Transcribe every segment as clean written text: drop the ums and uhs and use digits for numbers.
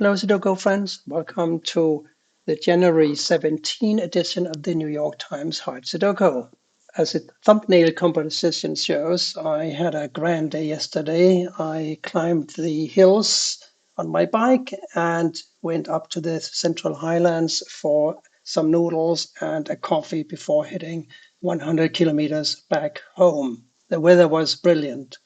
Hello, Sudoku friends. Welcome to the January 17 edition of the New York Times Hard Sudoku. As the thumbnail composition shows, I had a grand day yesterday. I climbed the hills on my bike and went up to the Central Highlands for some noodles and a coffee before heading 100 kilometers back home. The weather was brilliant.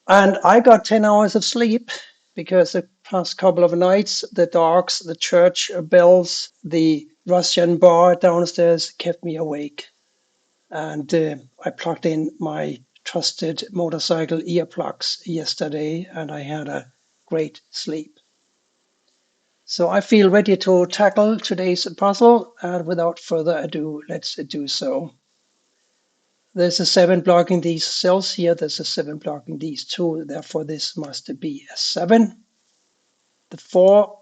And I got 10 hours of sleep because the past couple of nights, the dogs, the church bells, the Russian bar downstairs kept me awake. And I plugged in my trusted motorcycle earplugs yesterday and I had a great sleep. So I feel ready to tackle today's puzzle. And without further ado, let's do so. There's a 7 blocking these cells here. There's a 7 blocking these two. Therefore, this must be a 7. The 4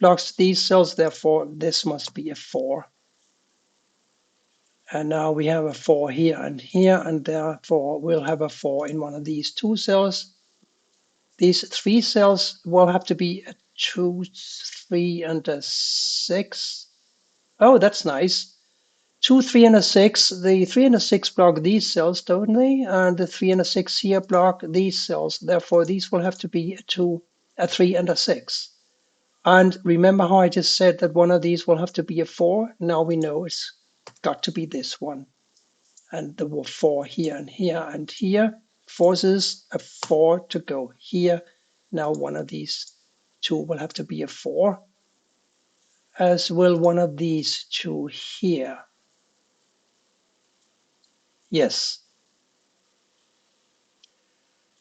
blocks these cells. Therefore, this must be a 4. And now we have a 4 here, and therefore we'll have a 4 in one of these 2 cells. These 3 cells will have to be a 2, 3, and a 6. Oh, that's nice. 2, 3, and a 6. The 3 and a 6 block these cells, don't they? And the 3 and a 6 here block these cells. Therefore, these will have to be a 2, a 3, and a 6. And remember how I just said that one of these will have to be a 4? Now we know it's got to be this one. And the 4 here and here and here forces a 4 to go here. Now one of these 2 will have to be a 4, as will one of these 2 here. Yes.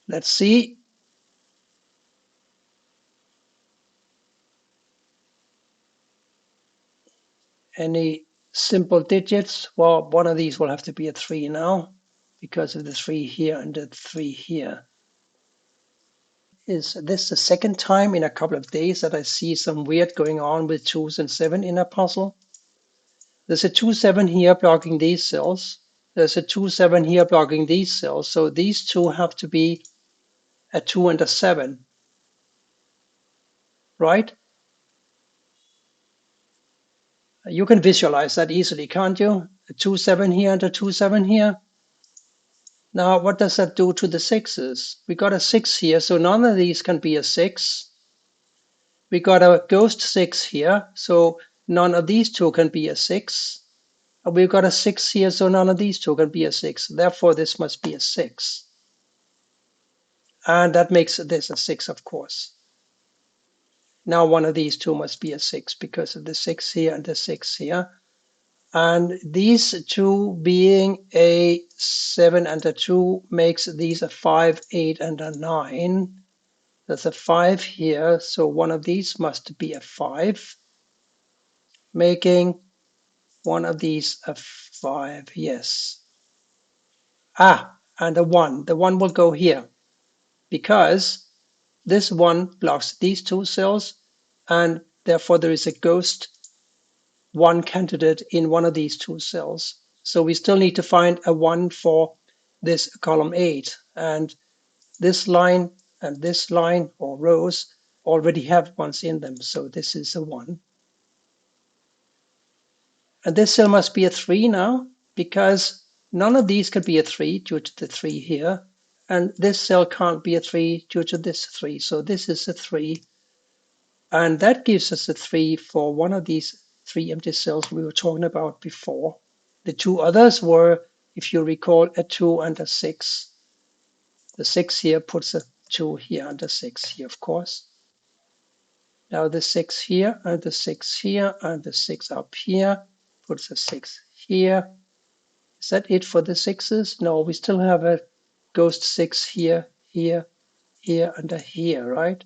Let's see. Any simple digits? Well, one of these will have to be a 3 now because of the 3 here and the 3 here. Is this the second time in a couple of days that I see some weird going on with 2s and 7 in a puzzle? There's a 2, 7 here blocking these cells. There's a 2, 7 here blocking these cells. So these 2 have to be a 2 and a 7, right? You can visualize that easily, can't you? A 2, 7 here and a 2, 7 here. Now, what does that do to the 6s? We got a 6 here, so none of these can be a 6. We got a ghost 6 here, so none of these 2 can be a 6. And we've got a 6 here, so none of these 2 can be a 6. Therefore, this must be a 6. And that makes this a 6, of course. Now one of these 2 must be a 6 because of the 6 here and the 6 here. And these 2 being a 7 and a 2 makes these a 5, 8, and a 9. There's a 5 here, so one of these must be a 5, making one of these a 5, yes. And a 1. The 1 will go here because this 1 blocks these 2 cells, and therefore there is a ghost 1 candidate in one of these 2 cells. So we still need to find a 1 for this column 8. And this line and this line or rows already have 1s in them. So this is a 1. And this cell must be a 3 now because none of these could be a 3 due to the 3 here. And this cell can't be a 3 due to this 3. So this is a 3. And that gives us a 3 for one of these 3 empty cells we were talking about before. The 2 others were, if you recall, a 2 and a 6. The 6 here puts a 2 here and a 6 here, of course. Now the 6 here and the 6 here and the 6 up here puts a 6 here. Is that it for the 6s? No, we still have a ghost 6 here, here, here, and a here, right?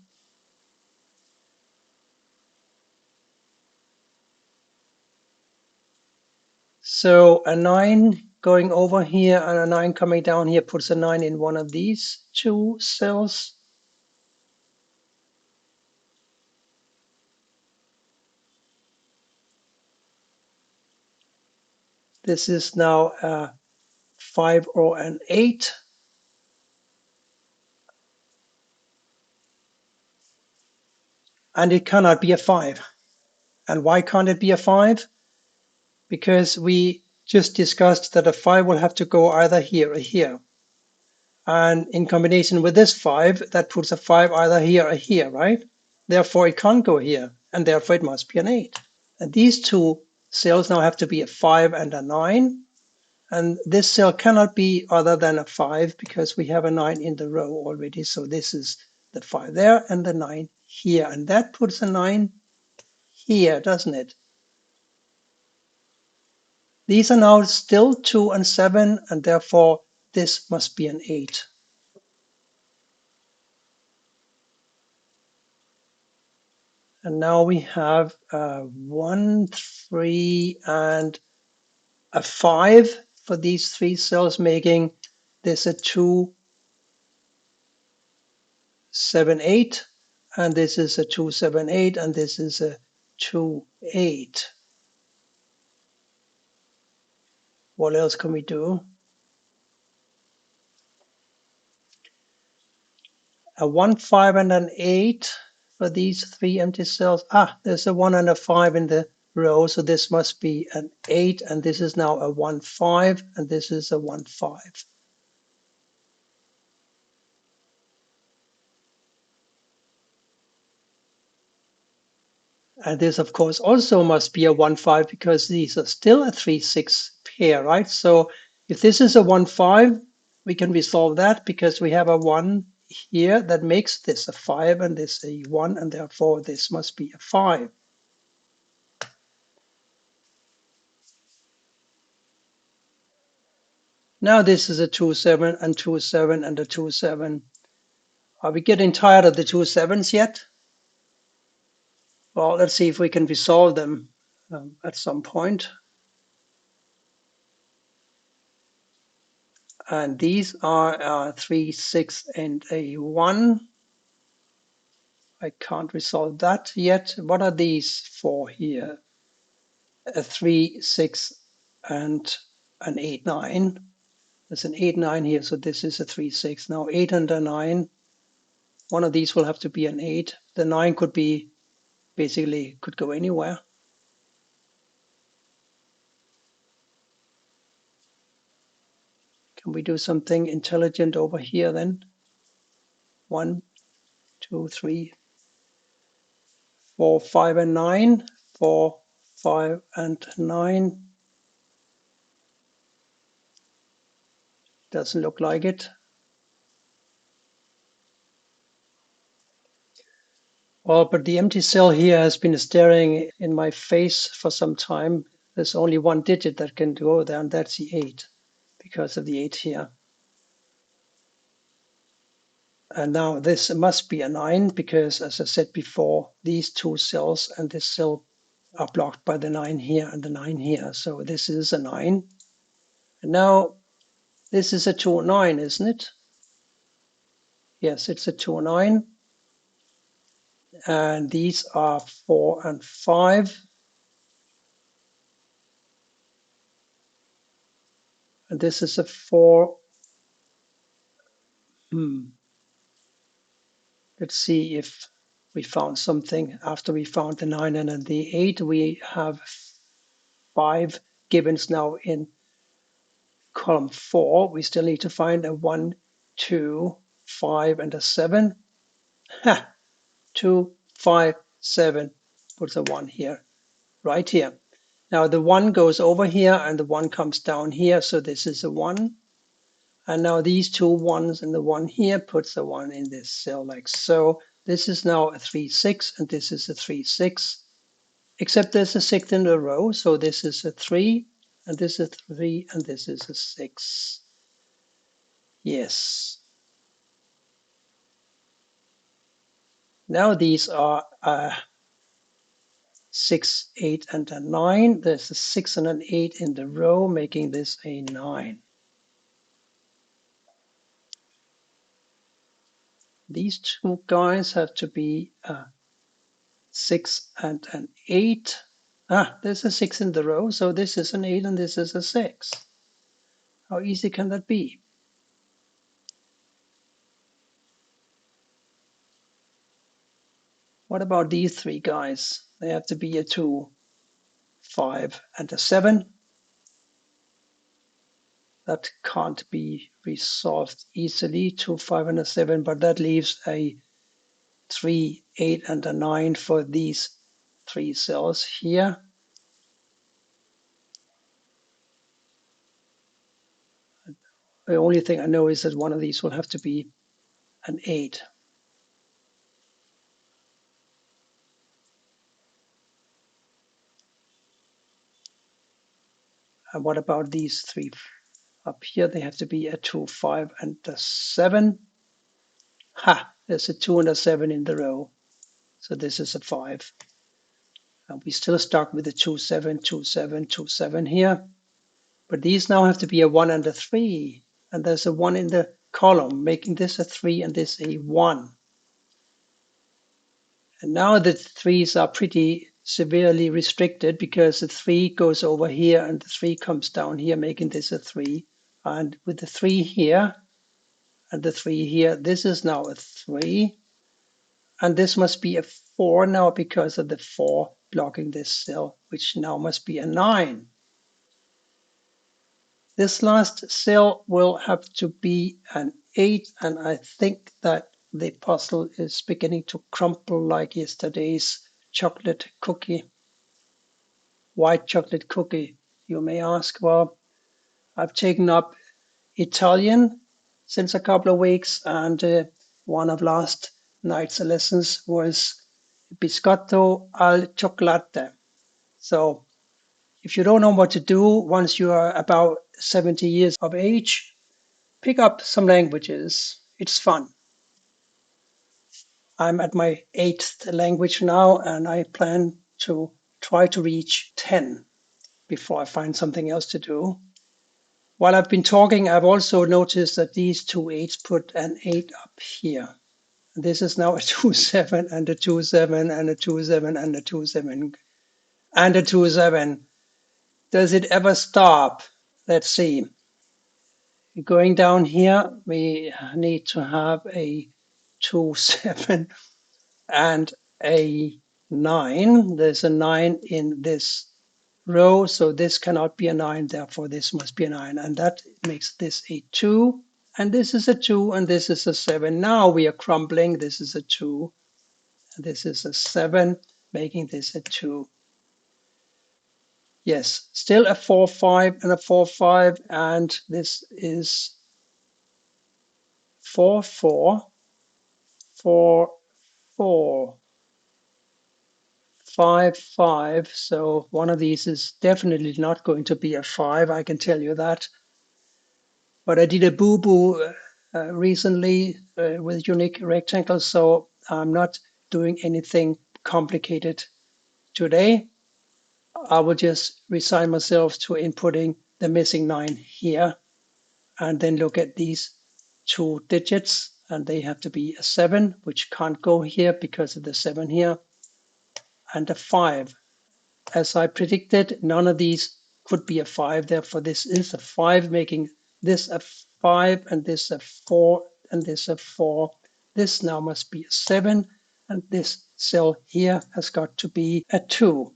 So a 9 going over here and a 9 coming down here puts a 9 in one of these 2 cells. This is now a 5 or an 8. and it cannot be a 5. And why can't it be a 5? Because we just discussed that a 5 will have to go either here or here. And in combination with this 5, that puts a 5 either here or here, right? Therefore, it can't go here, and therefore it must be an 8. And these two cells now have to be a 5 and a 9. And this cell cannot be other than a 5 because we have a 9 in the row already. So this is the 5 there and the 9 here. And that puts a 9 here, doesn't it? These are now still 2 and 7, and therefore this must be an 8. And now we have a 1, 3, and a 5 for these three cells, making this a 2, 7, 8. And this is a 2, 7, 8, and this is a 2, 8. What else can we do? A 1, 5, and an 8 for these three empty cells. There's a 1 and a 5 in the row, so this must be an 8, and this is now a 1, 5, and this is a 1, 5. And this, of course, also must be a 1, 5 because these are still a 3, 6 pair, right? So if this is a 1, 5, we can resolve that because we have a 1 here that makes this a 5 and this a 1, and therefore this must be a 5. Now this is a 2, 7 and 2, 7 and a 2, 7. Are we getting tired of the 2 sevens yet? Well, let's see if we can resolve them at some point. And these are 3, 6, and a 1. I can't resolve that yet. What are these for here? A 3, 6, and an 8, 9. There's an 8, 9 here, so this is a 3, 6. Now 8 and a 9. One of these will have to be an 8. The 9 could be basically could go anywhere. Can we do something intelligent over here then? 1, 2, 3, 4, 5, and 9. 4, 5, and 9. Doesn't look like it. Well, but the empty cell here has been staring in my face for some time. There's only one digit that can go there, and that's the 8, because of the 8 here. And now this must be a 9, because as I said before, these two cells and this cell are blocked by the 9 here and the 9 here. So this is a 9. And now this is a 2, 9, isn't it? Yes, it's a 2, 9. And these are 4 and 5. And this is a 4. Let's see if we found something. After we found the 9 and the 8, we have 5 givens now in column 4. We still need to find a 1, 2, 5, and a 7. Ha! 2, 5, 7. Put a 1 here, right here. Now the 1 goes over here and the 1 comes down here, so this is a 1. And now these two ones and the 1 here puts a 1 in this cell like so. This is now a 3, 6, and this is a 3, 6. Except there's a 6 in a row, so this is a 3, and this is a 3, and this is a 6. Yes. Now these are 6, 8, and a 9. There's a 6 and an 8 in the row, making this a 9. These two guys have to be 6 and an 8. There's a 6 in the row, so this is an 8 and this is a 6. How easy can that be? What about these three guys? They have to be a 2, 5, and a 7. That can't be resolved easily, 2, 5, and a 7, but that leaves a 3, 8, and a 9 for these three cells here. The only thing I know is that one of these will have to be an 8. And what about these three up here? They have to be a 2, 5, and a 7. Ha! There's a 2 and a 7 in the row. So this is a 5. And we still stuck with the 2, 7, 2, 7, 2, 7 here. But these now have to be a 1 and a 3. And there's a 1 in the column, making this a 3 and this a 1. And now the 3s are pretty severely restricted because the 3 goes over here and the 3 comes down here, making this a 3. And with the 3 here and the 3 here, this is now a 3. And this must be a 4 now because of the 4 blocking this cell, which now must be a 9. This last cell will have to be an 8, and I think that the puzzle is beginning to crumple like yesterday's chocolate cookie, white chocolate cookie. You may ask, well, I've taken up Italian since a couple of weeks, and one of last night's lessons was biscotto al chocolate. So if you don't know what to do once you are about 70 years of age, pick up some languages. It's fun. I'm at my 8th language now, and I plan to try to reach 10 before I find something else to do. While I've been talking, I've also noticed that these two eights put an 8 up here. This is now a 2, 7, and a 2, 7, and a 2, 7, and a 2, 7, and a 2, 7. Does it ever stop? Let's see. Going down here, we need to have a 2, 7, and a 9. There's a 9 in this row, so this cannot be a 9, therefore this must be a 9. And that makes this a 2, and this is a 2, and this is a 7. Now we are crumbling. This is a 2, and this is a 7, making this a 2. Yes, still a 4, 5, and a 4, 5, and this is 4, 4, 4, 4. 5, 5. So one of these is definitely not going to be a 5, I can tell you that. But I did a boo-boo recently with unique rectangles, so I'm not doing anything complicated today. I will just resign myself to inputting the missing 9 here and then look at these two digits, and they have to be a 7, which can't go here because of the 7 here, and a 5. As I predicted, none of these could be a 5. Therefore, this is a 5, making this a 5, and this a 4, and this a 4. This now must be a 7, and this cell here has got to be a 2.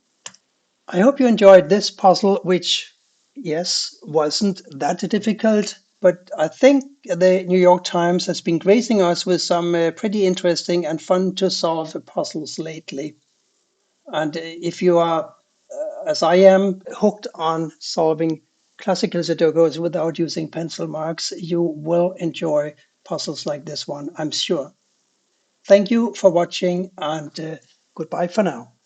I hope you enjoyed this puzzle, which, yes, wasn't that difficult. But I think the New York Times has been gracing us with some pretty interesting and fun to solve puzzles lately. And if you are, as I am, hooked on solving classical Sudokus without using pencil marks, you will enjoy puzzles like this one, I'm sure. Thank you for watching, and goodbye for now.